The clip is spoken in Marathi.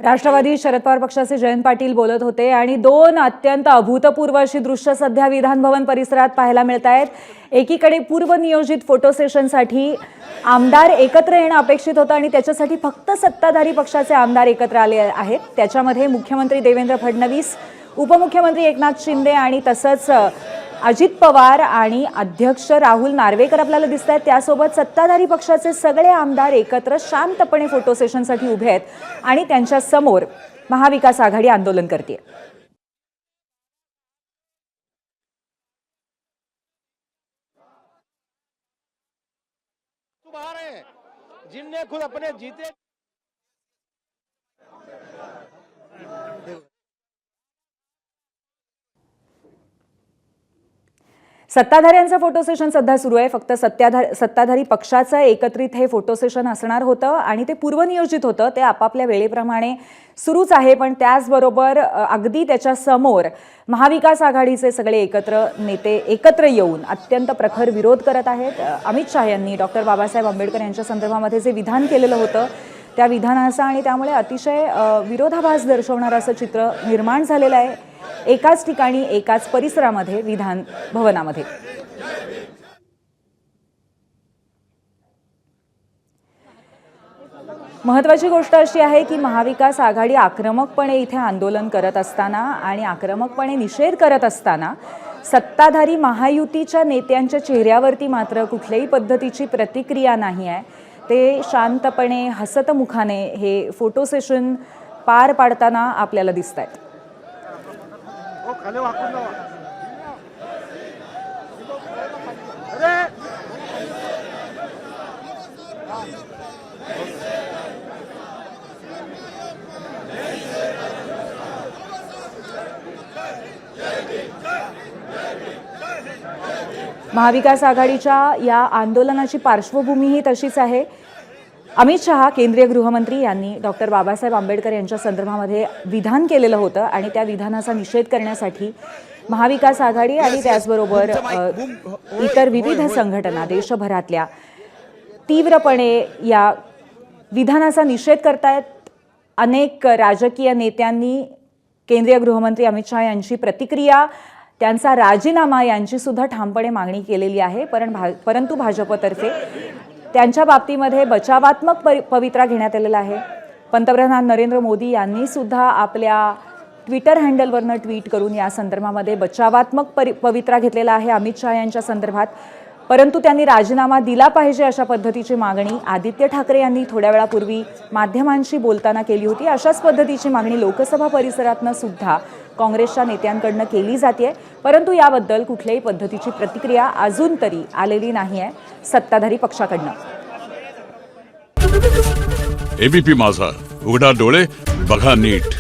राष्ट्रवादी शरद पवार पक्षाचे जयंत पाटील बोलत होते आणि दोन अत्यंत अभूतपूर्व अशी दृश्य सध्या विधान भवन परिसरात पाहायला मिळत आहेत। एकीकडे पूर्व नियोजित फोटो सेशनसाठी आमदार एकत्र येणं अपेक्षित होतं आणि त्याच्यासाठी फक्त सत्ताधारी पक्षाचे आमदार एकत्र आले आहेत। त्याच्यामध्ये मुख्यमंत्री देवेंद्र फडणवीस, उपमुख्यमंत्री एकनाथ शिंदे आणि तसंच अजित पवार आणि अध्यक्ष राहुल नार्वेकर आपल्याला दिसत आहेत। त्यासोबत सत्ताधारी पक्षाचे सगळे आमदार एकत्र शांतपणे फोटो सेशनसाठी उभे आहेत आणि त्यांच्या समोर महाविकास आघाडी आंदोलन करते। जिनने खुद अपने जीते सत्ताधाऱ्यांचं फोटो सेशन सध्या सुरू आहे। फक्त सत्ताधारी पक्षाचं एकत्रित हे फोटो सेशन असणार होतं आणि ते पूर्वनियोजित होतं। ते आपापल्या वेळेप्रमाणे सुरूच आहे, पण त्याचबरोबर अगदी त्याच्या समोर महाविकास आघाडीचे सगळे नेते एकत्र येऊन अत्यंत प्रखर विरोध करत आहेत। अमित शाह यांनी डॉक्टर बाबासाहेब आंबेडकर यांच्या संदर्भामध्ये जे विधान केलेलं होतं त्या विधानाचा आणि त्यामुळे अतिशय विरोधाभास दर्शवणारं असं चित्र निर्माण झालेलं आहे एकाच ठिकाणी एकाच परिसरामध्ये विधान भवनामध्ये। महत्त्वाची गोष्ट अशी आहे की महाविकास आघाडी आक्रमकपणे इथे आंदोलन करत असताना आणि आक्रमकपणे निषेध करत असताना सत्ताधारी महायुतीच्या नेत्यांच्या चेहऱ्यावरती मात्र कुठल्याही पद्धतीची प्रतिक्रिया नाही आहे। ते शांतपणे हसतमुखाने हे फोटो सेशन पार पाडताना आपल्याला दिसत आहेत। महाविकास आघाडीच्या या आंदोलनाची पार्श्वभूमी ही तशीच आहे। अमित शाह केंद्रीय गृहमंत्री यांनी डॉक्टर बाबासाहेब आंबेडकर यांच्या संदर्भामध्ये विधान केलेलं होतं आणि त्या विधानाचा निषेध करण्यासाठी महाविकास आघाडी आणि त्याचबरोबर इतर विविध संघटना देशभरातल्या तीव्रपणे या विधानाचा निषेध करतायत। अनेक राजकीय नेत्यांनी केंद्रीय गृहमंत्री अमित शाह यांची प्रतिक्रिया, त्यांचा राजीनामा यांची सुद्धा ठामपणे मागणी केलेली आहे। परंतु भाजपतर्फे त्यांच्या बाबतीमध्ये बचावात्मक पवित्रा घेण्यात आलेला आहे। पंतप्रधान नरेंद्र मोदी यांनी सुद्धा आपल्या ट्विटर हँडलवरनं ट्विट करून या संदर्भामध्ये बचावात्मक पवित्रा घेतलेला आहे अमित शाह यांच्या संदर्भात। परंतु त्यांनी राजीनामा दिला पाहिजे अशा पद्धतीची मागणी आदित्य ठाकरे यांनी थोड्या वेळापूर्वी माध्यमांशी बोलताना केली होती। अशाच पद्धतीची मागणी लोकसभा परिसरातनं सुद्धा काँग्रेसच्या नेत्यांकडनं केली जाते, परंतु याबद्दल कुठल्याही पद्धतीची प्रतिक्रिया अजून तरी आलेली नाही आहे सत्ताधारी पक्षाकडनं। एबीपी माझा, उघडा डोळे बघा नीट।